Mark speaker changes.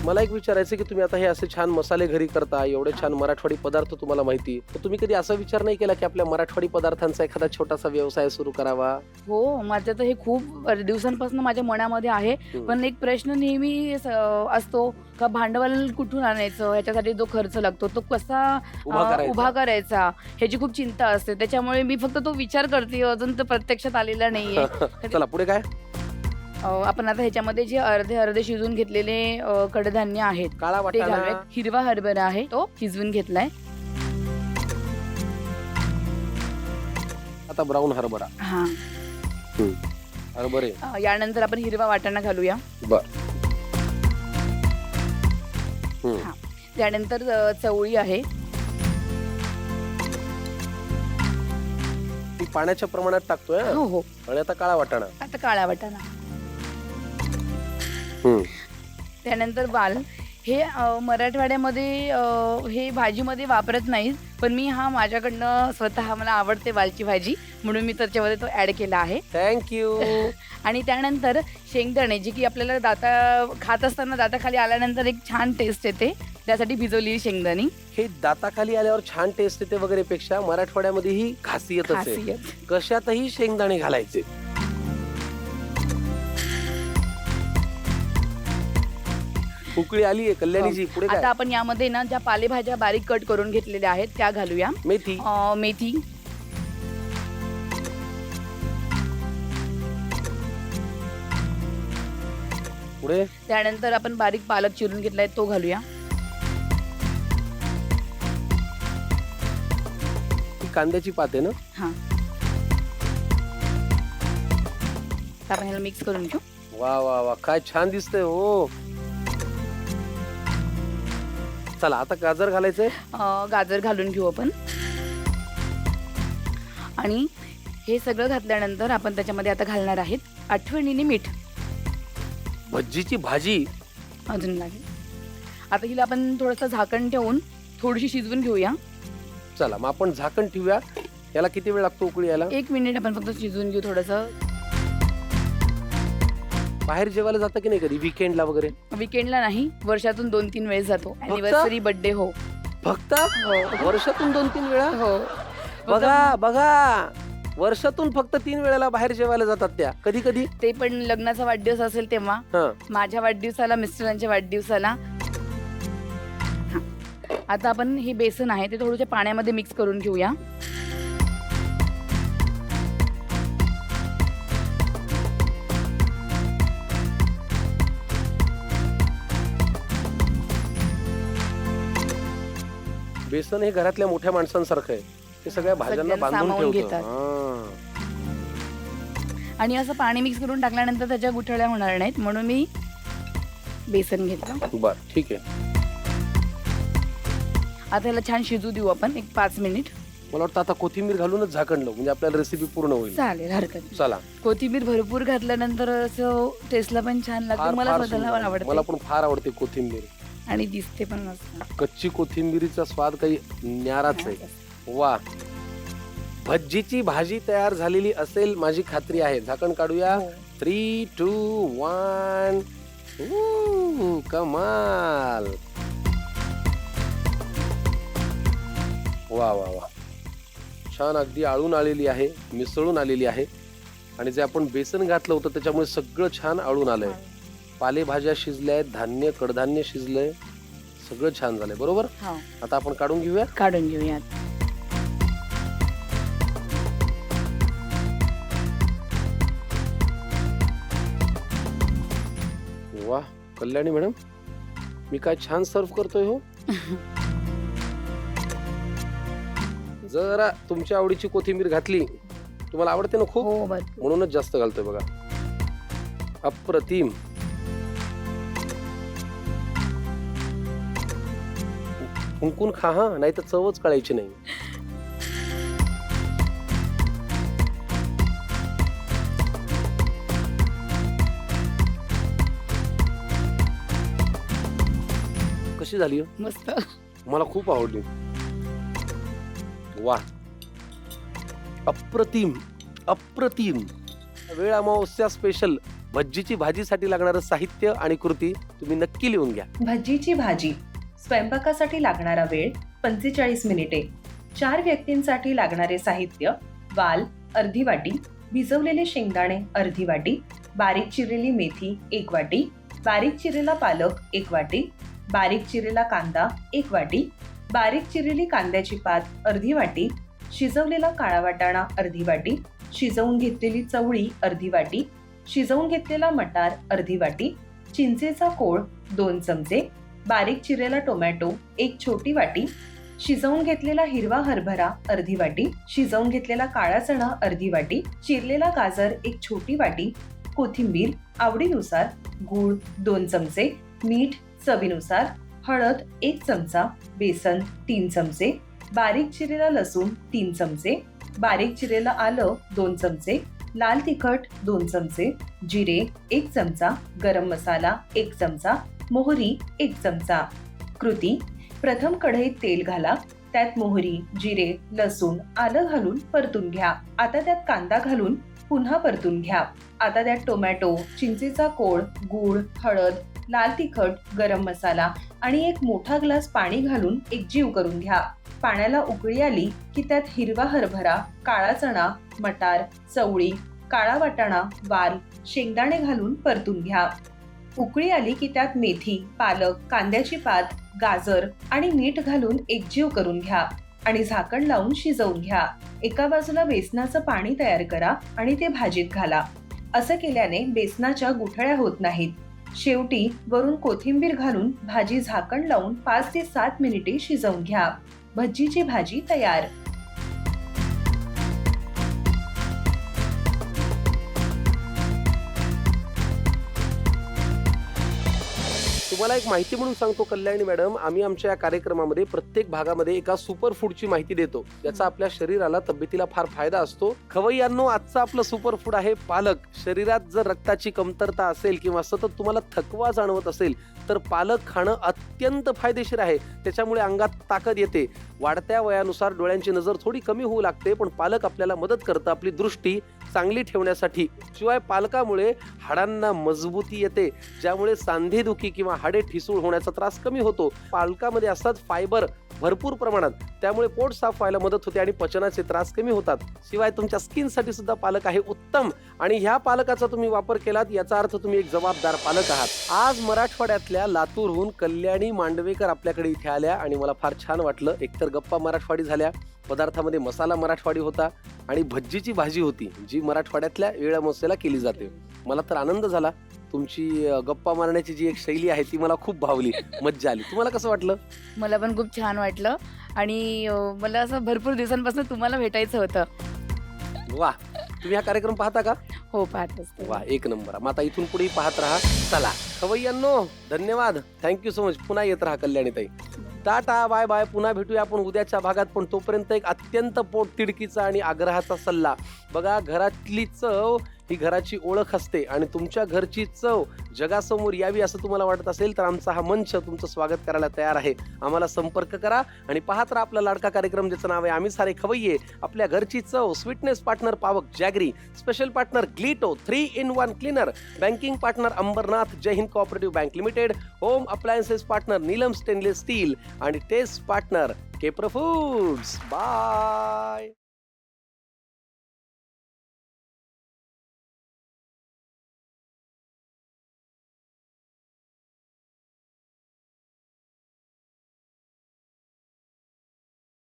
Speaker 1: मला एक विचारायचं की तुम्ही आता हे असे छान मसाले घरी करता, एवढे छान मराठवाडी पदार्थ तुम्हाला माहिती, तर तुम्ही कधी असा विचार नाही केला की आपल्या मराठवाडी पदार्थांचा एखादा छोटासा व्यवसाय सुरू करावा?
Speaker 2: हो, माझं तर हे खूप दिवसांपासून माझ्या मनामध्ये आहे. पण एक प्रश्न नेहमी असतो का भांडवल कुठून आणायचं, ह्याच्यासाठी जो खर्च लागतो तो कसा उभा करायचा, ह्याची खूप चिंता असते. त्याच्यामुळे मी फक्त तो विचार करते, अजून तर प्रत्यक्षात आलेला नाहीये.
Speaker 1: चला पुढे काय?
Speaker 2: आपण आता ह्याच्यामध्ये जे अर्धे अर्धे शिजून घेतलेले कडधान्य आहेत
Speaker 1: काळा
Speaker 2: ते
Speaker 1: वाटाणा,
Speaker 2: घालूयात. हिरवा हरभरा आहे तो शिजवून घेतलाय.
Speaker 1: आता ब्राऊन हरभरा,
Speaker 2: हा
Speaker 1: हरभरे,
Speaker 2: यानंतर आपण हिरवा वाटाणा घालूया.
Speaker 1: बर.
Speaker 2: हा. त्यानंतर चवळी आहे.
Speaker 1: ती पाण्याच्या प्रमाणात टाकतोय हा?
Speaker 2: हो हो.
Speaker 1: आणि आता काळा वाटाणा.
Speaker 2: आता काळा वाटाणा. त्यानंतर वाल. हे मराठवाड्यामध्ये हे भाजीमध्ये वापरत नाहीत, पण मी हा माझ्याकडनं स्वतः मला आवडते वालची भाजी म्हणून मी त्याच्यामध्ये तो ऍड केला आहे.
Speaker 1: थँक्यू.
Speaker 2: आणि त्यानंतर शेंगदाणे, जे की आपल्याला खात असताना दाताखाली आल्यानंतर एक छान टेस्ट येते, त्यासाठी भिजवलेली शेंगदाणे.
Speaker 1: हे दाताखाली आल्यावर छान टेस्ट येते वगैरे पेक्षा मराठवाड्यामध्ये ही खासियतच आहे,
Speaker 2: खासियत.
Speaker 1: कशातही शेंगदाणे घालायचे. उकळी आली आहे कल्याणीची. पुढे
Speaker 2: आता
Speaker 1: काय?
Speaker 2: आपण यामध्ये ना ज्या पालेभाज्या बारीक कट करून घेतलेल्या आहेत त्या घालूया.
Speaker 1: मेथी,
Speaker 2: मेथी,
Speaker 1: पुढे
Speaker 2: त्यानंतर आपण बारीक पालक चिरून घेतलाय तो घालूया.
Speaker 1: ही कांद्याची पात आहे ना?
Speaker 2: हा, आपण ह्याला मिक्स करून घेऊ.
Speaker 1: वा वा वा, काय छान दिसतंय हो. चला आता गाजर घालायचंय.
Speaker 2: गाजर घालून घेऊ आपण. आणि हे सगळं घातल्यानंतर आपण त्याच्यामध्ये आता घालणार आहेत आठवणीने मीठ.
Speaker 1: भज्जीची भाजी
Speaker 2: अजून लागेल. आता हिला आपण थोडंसं झाकण ठेवून थोडीशी शिजवून घेऊया.
Speaker 1: चला मग आपण झाकण ठेवूया. याला किती वेळ लागतो उकळी यायला?
Speaker 2: 1 मिनिट आपण फक्त शिजवून घेऊ थोडंसं.
Speaker 1: बाहेर जेवायला जातं की नाही कधी विकेंडला वगैरे?
Speaker 2: विकेंडला नाही, वर्षातून 2-3 वेळेस जातो. Anniversary, birthday. हो
Speaker 1: फक्त
Speaker 2: हो
Speaker 1: वर्षातून 2-3 वेळा?
Speaker 2: हो.
Speaker 1: बघा बघा, वर्षातून फक्त 3 वेळेला बाहेर जेवायला जातात त्या. कधी कधी
Speaker 2: ते पण लग्नाचा वाढदिवस असेल तेव्हा,
Speaker 1: हा.
Speaker 2: माझ्या वाढदिवसाला, मिस्टरांच्या वाढदिवसाला. हा. आता आपण हे बेसन आहे ते थोडंसं पाण्यामध्ये मिक्स करून घेऊया.
Speaker 1: बेसन हे घरातल्या मोठ्या माणसांसारखं आहे, ते सगळ्या भाज्यांना
Speaker 2: सगळ्यांना
Speaker 1: बांधून
Speaker 2: सामावून
Speaker 1: ठेवतं.
Speaker 2: घेतात.
Speaker 1: हा.
Speaker 2: आणि असं पाणी मिक्स करून टाकल्यानंतर त्याच्या गुठळ्या होणार नाहीत, म्हणून मी बेसन घेतलं.
Speaker 1: बर ठीक आहे.
Speaker 2: आता याला छान शिजू देऊ आपण 5 मिनिट.
Speaker 1: मला वाटतं आता कोथिंबीर घालूनच झाकण लावू, म्हणजे आपल्याला रेसिपी पूर्ण होईल.
Speaker 2: चालेल, हरकत नाही.
Speaker 1: चला.
Speaker 2: कोथिंबीर भरपूर घातल्यानंतर असं टेस्टला पण छान लागतं.
Speaker 1: फार
Speaker 2: मला
Speaker 1: फार
Speaker 2: स्वतःला
Speaker 1: सुंदर.
Speaker 2: आवडते
Speaker 1: मला पण फार आवडते कोथिंबीर.
Speaker 2: आणि दिसते पण मस्त.
Speaker 1: कच्ची कोथिंबीरीचा स्वाद काही न्याराच आहे. वा, भज्जीची भाजी तयार झालेली असेल माझी खात्री आहे. झाकण काढूया. 3, 2, 1. कमाल. वा वा वा, छान अगदी आळून आलेली आहे, मिसळून आलेली आहे. आणि जे आपण बेसन घातलं होतं त्याच्यामुळे सगळं छान आळून आलंय. पालेभाज्या शिजल्यात, धान्य कडधान्य शिजलंय, सगळं छान झालंय. बरोबर. आता आपण काढून घेऊया.
Speaker 2: काढून घेऊयात.
Speaker 1: वा कल्याणी मॅडम, मी काय छान सर्व करतोय हो. जरा तुमच्या आवडीची कोथिंबीर घातली. तुम्हाला आवडते ना खूप,
Speaker 2: हो बरं.
Speaker 1: म्हणूनच जास्त घालतोय बघा. अप्रतिम. फुंकून खा हा, नाही तर चवच कळायची नाही. कशी झाली हो?
Speaker 2: मस्त.
Speaker 1: मला खूप आवडली. वा, अप्रतिम अप्रतिम. वेळ अमावस्या स्पेशल भज्जीची भाजीसाठी लागणारं साहित्य आणि कृती तुम्ही नक्की लिहून घ्या.
Speaker 3: भज्जीची भाजी. स्वयंपाकासाठी लागणारा वेळ 45 मिनिटे. 4 व्यक्तींसाठी लागणारे साहित्य: वाल अर्धी वाटी, भिजवलेले शेंगदाणे अर्धी वाटी, बारीक चिरलेली मेथी 1 वाटी, बारीक चिरलेला पालक 1 वाटी, बारीक चिरलेला कांदा 1 वाटी, बारीक चिरलेली कांद्याची पात अर्धी वाटी, शिजवलेला काळा वाटाणा अर्धी वाटी, शिजवून घेतलेली चवळी अर्धी वाटी, शिजवून घेतलेला मटार अर्धी वाटी, चिंचेचा कोळ 2 चमचे, बारीक चिरलेला टोमॅटो 1 छोटी वाटी, शिजवून घेतलेला हिरवा हरभरा अर्धी वाटी, शिजवून घेतलेला काळा चणा अर्धी वाटी, चिरलेला गाजर 1 छोटी वाटी, कोथिंबीर आवडीनुसार, गूळ 2 चमचे, मीठ चवीनुसार, हळद 1 चमचा, बेसन 3 चमचे, बारीक चिरलेला लसूण 3 चमचे, बारीक चिरलेलं आलं 2 चमचे, लाल तिखट 2 चमचे, जिरे 1 चमचा, गरम मसाला 1 चमचा, मोहरी 1 चमचा. कृती: प्रथम कढईत तेल घाला, त्यात मोहरी, जिरे, लसूण, आलं घालून परतून घ्या. आता त्यात कांदा घालून पुन्हा परतून घ्या. आता त्यात टोमॅटो, चिंचेचा कोळ, गूळ, हळद, लाल तिखट, गरम मसाला आणि 1 मोठा ग्लास पाणी घालून एकजीव करून घ्या. पाण्याला उकळी आली की त्यात हिरवा हरभरा, काळा चणा, मटार, चवळी, काळा वाटाणा, वाल, शेंगदाणे घालून परतून घ्या. उकळी आली की त्यात मेथी, पालक, कांद्याची पात, गाजर आणि मीठ घालून एकजीव करून घ्या आणि झाकण लावून शिजवून घ्या. एका बाजूला बेसनाचं पाणी तयार करा आणि ते भाजीत घाला. असं केल्याने बेसनाच्या गुठळ्या होत नाहीत. शेवटी वरून कोथिंबीर घालून भाजी झाकण लावून 5 ते 7 मिनिटे शिजवून घ्या. भज्जीची भाजी तयार.
Speaker 1: तुम्हाला एक माहिती म्हणून सांगतो कल्याणी मॅडम, आम्ही आमच्या या कार्यक्रमामध्ये प्रत्येक भागामध्ये एका सुपर फूडची माहिती देतो, याचा आपल्या शरीराला, तब्येतीला फार फायदा असतो. खवय्यांनो, आजचं आपलं सुपर फूड आहे पालक. शरीरात जर रक्ताची कमतरता असेल किंवा सतत तुम्हाला थकवा जाणवत असेल तर पालक खाणं अत्यंत फायदेशीर आहे. त्याच्यामुळे अंगात ताकद येते. वाढत्या वयानुसार डोळ्यांची नजर थोडी कमी होऊ लागते, पण पालक आपल्याला मदत करतं आपली दृष्टी चांगली ठेवण्यासाठी. शिवाय पालकामुळे हाडांना मजबूती येते, ज्यामुळे सांधेदुखी किंवा हाडे ठिसूळ होण्याचा त्रास कमी होतो. पालकामध्ये असतात फायबर भरपूर प्रमाणात, त्यामुळे पोट साफ व्हायला मदत होते आणि पचनाचे त्रास कमी होतात. शिवाय तुमच्या स्किनसाठी सुद्धा पालक आहे उत्तम, आणि ह्या पालकाचा तुम्ही वापर केलात याचा अर्थ तुम्ही एक जबाबदार पालक आहात. आज मराठवाड्यातल्या लातूरहून कल्याणी मांडवेकर आपल्याकडे इथे आल्या आणि मला फार छान वाटलं. एकतर गप्पा मराठवाडी झाल्या, पदार्थामध्ये मसाला मराठवाडी होता आणि भज्जीची भाजी होती जी मराठवाड्यातल्या वेळ अमावस्येला केली जाते. मला तर आनंद झाला. तुमची गप्पा मारण्याची जी एक शैली आहे ती मला खूप भावली, मज्जा आली. तुम्हाला कसं वाटलं?
Speaker 2: मला पण खूप छान वाटलं आणि मला असं भरपूर दिवसांपासून तुम्हाला भेटायचं होतं.
Speaker 1: वा, तुम्ही हा कार्यक्रम पाहता का?
Speaker 2: हो, पाहत असते.
Speaker 1: वा, एक नंबर. मग आता इथून पुढे पाहत राहा. चला खवय्यांनो, धन्यवाद, थँक्यू सो मच. पुन्हा येत राहा कल्याणीताई. Tata, bye bye. पुन्हा भेटूया आपण उद्याच्या भागात. पण तोपर्यंत एक अत्यंत पोट तिडकीचा आणि आग्रहाचा सल्ला बघा. घरातली चव ही घराची ओळख असते आणि तुमच्या घरची चव जगासमोर यावी असं तुम्हाला वाटत असेल तर आमचा हा मंच तुमचं स्वागत करायला तयार आहे. आम्हाला संपर्क करा आणि पाहत राहा आपला लाडका कार्यक्रम ज्याचं नाव आहे आम्ही सारे खवय्ये. आपल्या घरची चव. Sweetness partner Pavak jaggery, special partner ग्लिटो 3-in-1 cleaner, banking partner Ambernath Jai Hind cooperative bank limited, home appliances partner Neelam stainless steel आणि टेस्ट पार्टनर केप्र फूड्स. बाय.